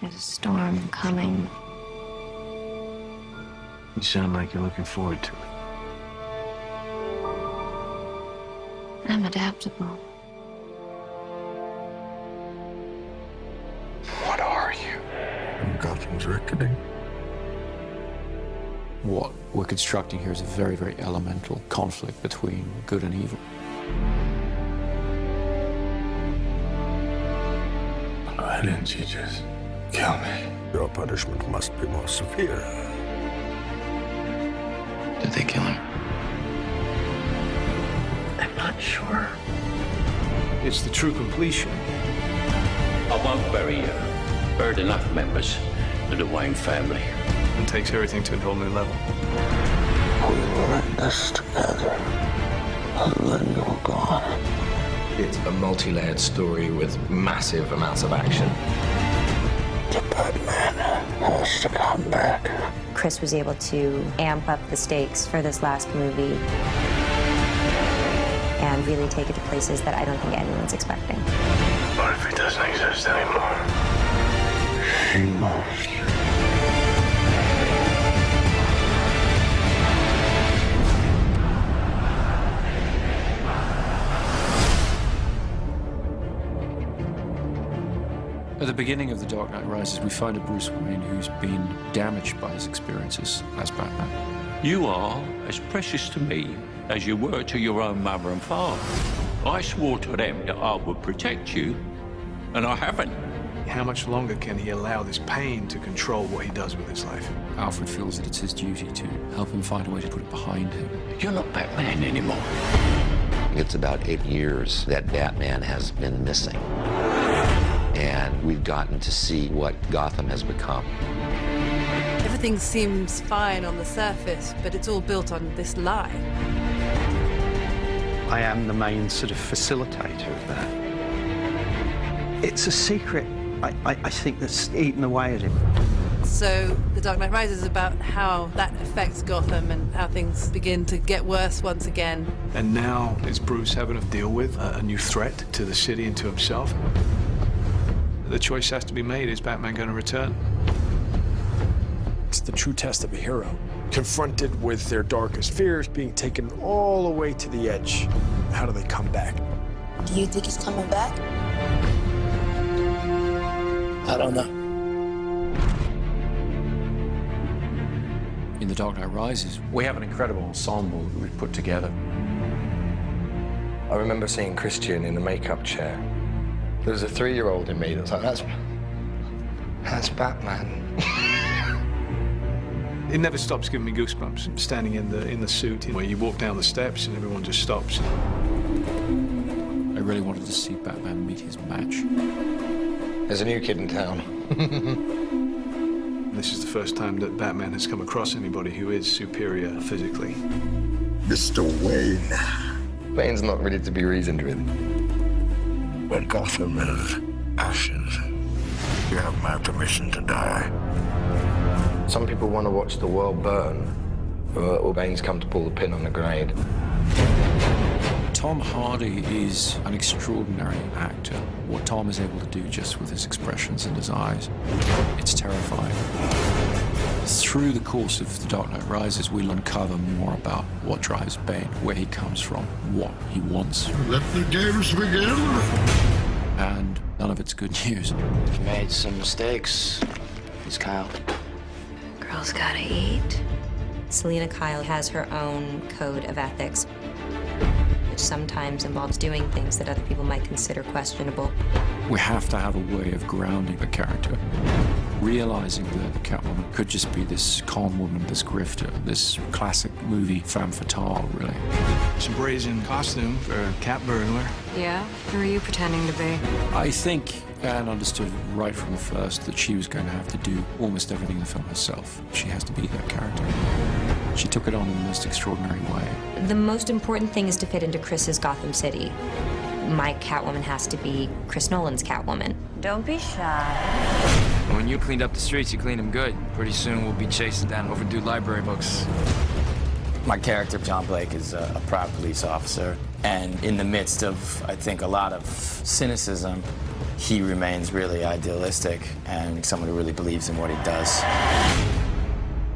There's a storm coming. You sound like you're looking forward to it. I'm adaptable. What are you? Gotham's reckoning. What we're constructing here is a very, very elemental conflict between good and evil. Why didn't you just kill me? Your punishment must be more severe. Did they kill him? I'm not sure. It's the true completion. I won't bury you. Buried enough members of the Wayne family. It takes everything to a whole new level. We were in this together, and then you were gone. It's a multi-layered story with massive amounts of action. The Batman has to come back. Chris was able to amp up the stakes for this last movie and really take it to places that I don't think anyone's expecting. What if he doesn't exist anymore? He must. At the beginning of The Dark Knight Rises, we find a Bruce Wayne who's been damaged by his experiences as Batman. You are as precious to me as you were to your own mother and father. I swore to them that I would protect you, and I haven't. How much longer can he allow this pain to control what he does with his life? Alfred feels that it's his duty to help him find a way to put it behind him. You're not Batman anymore. It's about 8 years that Batman has been missing. And we've gotten to see what Gotham has become. Everything seems fine on the surface, but it's all built on this lie. I am the main sort of facilitator of that. It's a secret, I think, that's eaten away at him. So The Dark Knight Rises is about how that affects Gotham and how things begin to get worse once again. And now it's Bruce having to deal with a new threat to the city and to himself. The choice has to be made. Is Batman going to return? It's the true test of a hero. Confronted with their darkest fears, being taken all the way to the edge. How do they come back? Do you think he's coming back? I don't know. In The Dark Knight Rises, we have an incredible ensemble that we've put together. I remember seeing Christian in the makeup chair. There was a 3-year-old in me that was like, that's Batman. It never stops giving me goosebumps. Standing in the suit, where you walk down the steps and everyone just stops. I really wanted to see Batman meet his match. There's a new kid in town. This is the first time that Batman has come across anybody who is superior physically. Mr. Wayne. Wayne's not ready to be reasoned with. When Gotham is ashes, you have my permission to die. Some people want to watch the world burn, or Wayne's come to pull the pin on the grenade. Tom Hardy is an extraordinary actor. What Tom is able to do just with his expressions and his eyes, it's terrifying. Through the course of The Dark Knight Rises, we'll uncover more about what drives Bane, where he comes from, what he wants. Let the games begin. And none of it's good news. He made some mistakes. He's Kyle. Girls gotta eat. Selina Kyle has her own code of ethics, which sometimes involves doing things that other people might consider questionable. We have to have a way of grounding the character, realizing that Catwoman could just be this con woman, this grifter, this classic movie femme fatale, really. It's a brazen costume for a cat burglar. Yeah? Who are you pretending to be? I think Anne understood right from the first that she was going to have to do almost everything in the film herself. She has to be that character. She took it on in the most extraordinary way. The most important thing is to fit into Chris's Gotham City. My Catwoman has to be Chris Nolan's Catwoman. Don't be shy. When you cleaned up the streets, you cleaned them good. Pretty soon we'll be chasing down overdue library books. My character, John Blake, is a proud police officer. And in the midst of, I think, a lot of cynicism, he remains really idealistic and someone who really believes in what he does.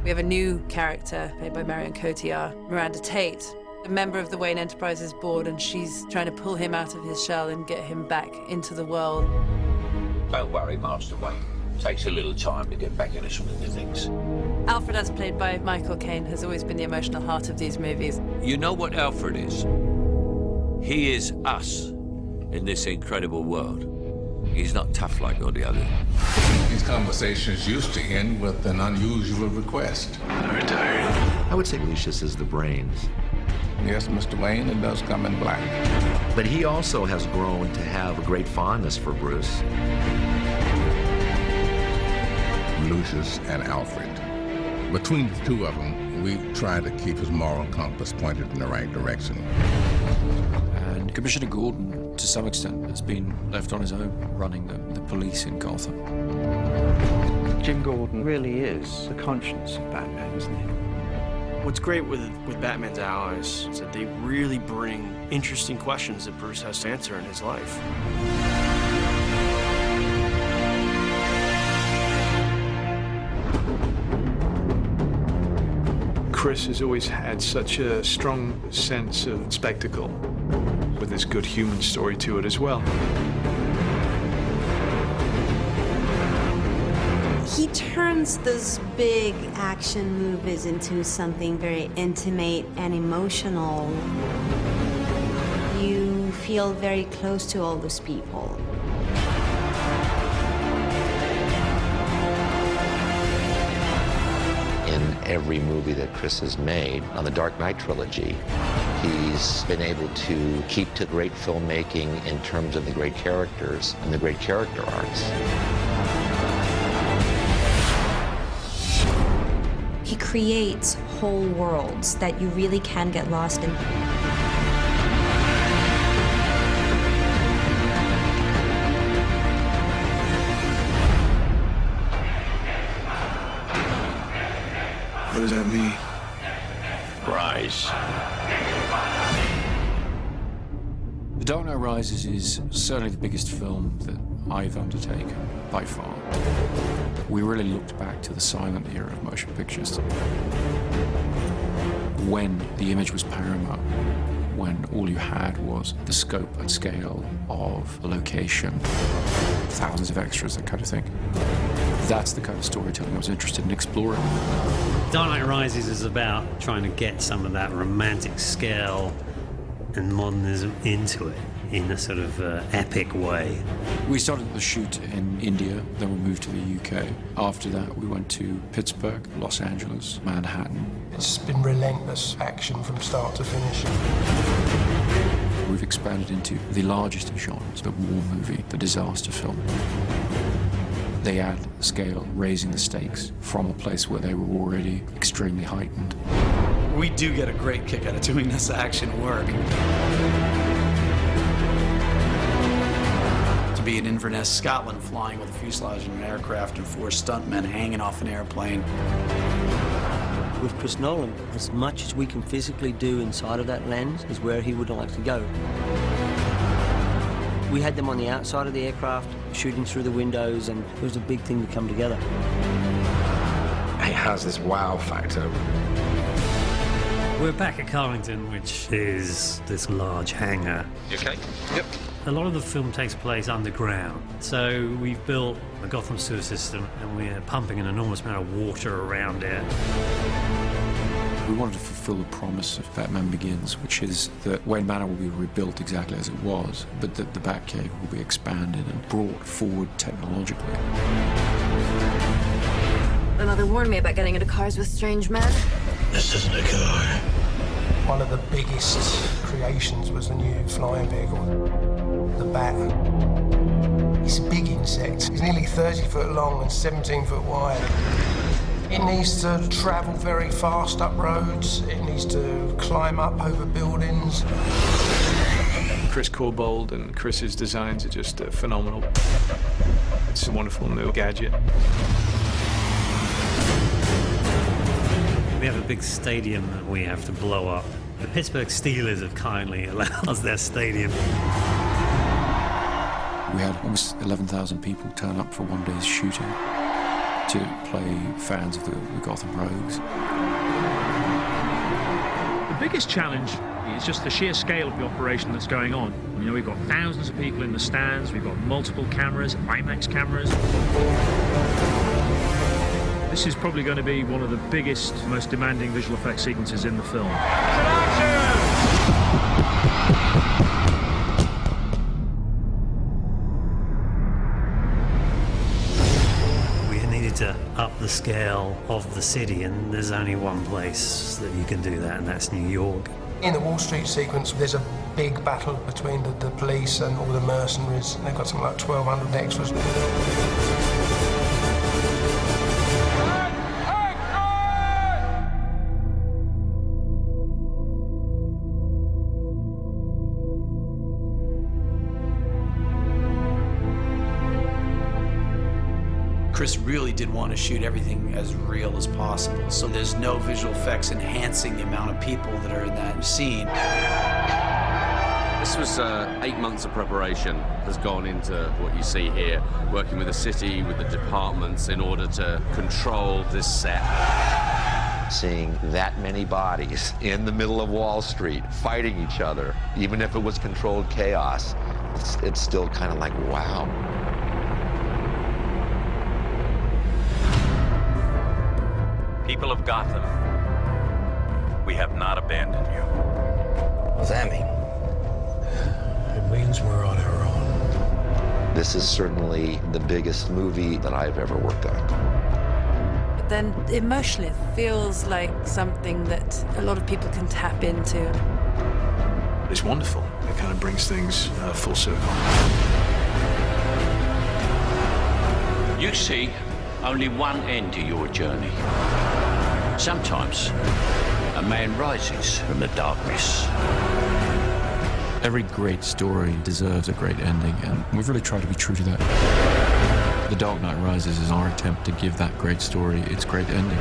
We have a new character played by Marion Cotillard, Miranda Tate, a member of the Wayne Enterprises board, and she's trying to pull him out of his shell and get him back into the world. Don't worry, Master Wayne. Takes a little time to get back into swing of things. Alfred, as played by Michael Caine, has always been the emotional heart of these movies. You know what Alfred is? He is us in this incredible world. He's not tough like all the others. These conversations used to end with an unusual request. I'm retired. I would say Lucius is the brains. Yes, Mr. Wayne, it does come in black. But he also has grown to have a great fondness for Bruce. Lucius and Alfred. Between the two of them, we try to keep his moral compass pointed in the right direction. And Commissioner Gordon, to some extent, has been left on his own running the police in Gotham. Jim Gordon really is the conscience of Batman, isn't he? What's great with Batman's allies is that they really bring interesting questions that Bruce has to answer in his life. Chris has always had such a strong sense of spectacle, with this good human story to it as well. He turns those big action movies into something very intimate and emotional. You feel very close to all those people. In every movie that Chris has made on the Dark Knight trilogy, he's been able to keep to great filmmaking in terms of the great characters and the great character arcs. He creates whole worlds that you really can get lost in. What does that mean? Rise. The Dark Knight Rises is certainly the biggest film that I've undertaken, by far. We really looked back to the silent era of motion pictures, when the image was paramount, when all you had was the scope and scale of a location, thousands of extras, that kind of thing. That's the kind of storytelling I was interested in exploring. Dark Knight Rises is about trying to get some of that romantic scale and modernism into it in a sort of epic way. We started the shoot in India, then we moved to the UK. After that, we went to Pittsburgh, Los Angeles, Manhattan. It's been relentless action from start to finish. We've expanded into the largest of genres, the war movie, the disaster film. They add scale, raising the stakes from a place where they were already extremely heightened. We do get a great kick out of doing this action work. To be in Inverness, Scotland, flying with a fuselage in an aircraft and 4 stuntmen hanging off an airplane. With Chris Nolan, as much as we can physically do inside of that lens is where he would like to go. We had them on the outside of the aircraft, shooting through the windows, and it was a big thing to come together. It has this wow factor. We're back at Carlington, which is this large hangar. You okay? Yep. A lot of the film takes place underground, so we've built a Gotham sewer system and we're pumping an enormous amount of water around it. We wanted to fulfill the promise of Batman Begins, which is that Wayne Manor will be rebuilt exactly as it was, but that the Batcave will be expanded and brought forward technologically. My mother warned me about getting into cars with strange men. This isn't a car. One of the biggest creations was the new flying vehicle, the Bat. It's a big insect. It's nearly 30 foot long and 17 foot wide. It needs to travel very fast up roads. It needs to climb up over buildings. Chris Corbould and Chris's designs are just phenomenal. It's a wonderful new gadget. We have a big stadium that we have to blow up. The Pittsburgh Steelers have kindly allowed us their stadium. We had almost 11,000 people turn up for one day's shooting to play fans of the Gotham Rogues. The biggest challenge is just the sheer scale of the operation that's going on. You know, we've got thousands of people in the stands, we've got multiple cameras, IMAX cameras. This is probably going to be one of the biggest, most demanding visual effects sequences in the film. We needed to up the scale of the city, and there's only one place that you can do that, and that's New York. In the Wall Street sequence, there's a big battle between the police and all the mercenaries. They've got something like 1,200 extras. Chris really did want to shoot everything as real as possible, so there's no visual effects enhancing the amount of people that are in that scene. This was 8 months of preparation has gone into what you see here, working with the city, with the departments in order to control this set. Seeing that many bodies in the middle of Wall Street fighting each other, even if it was controlled chaos, it's still kind of like, wow. People of Gotham, we have not abandoned you. What does that mean? It means we're on our own. This is certainly the biggest movie that I've ever worked on. But then emotionally, it feels like something that a lot of people can tap into. It's wonderful. It kind of brings things full circle. You see only one end to your journey. Sometimes a man rises from the darkness. Every great story deserves a great ending, and we've really tried to be true to that. The Dark Knight Rises is our attempt to give that great story its great ending.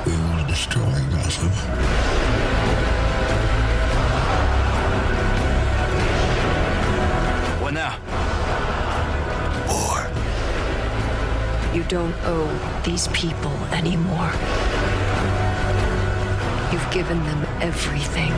We want to destroy Gotham. What now? War. You don't owe these people anymore. You've given them everything.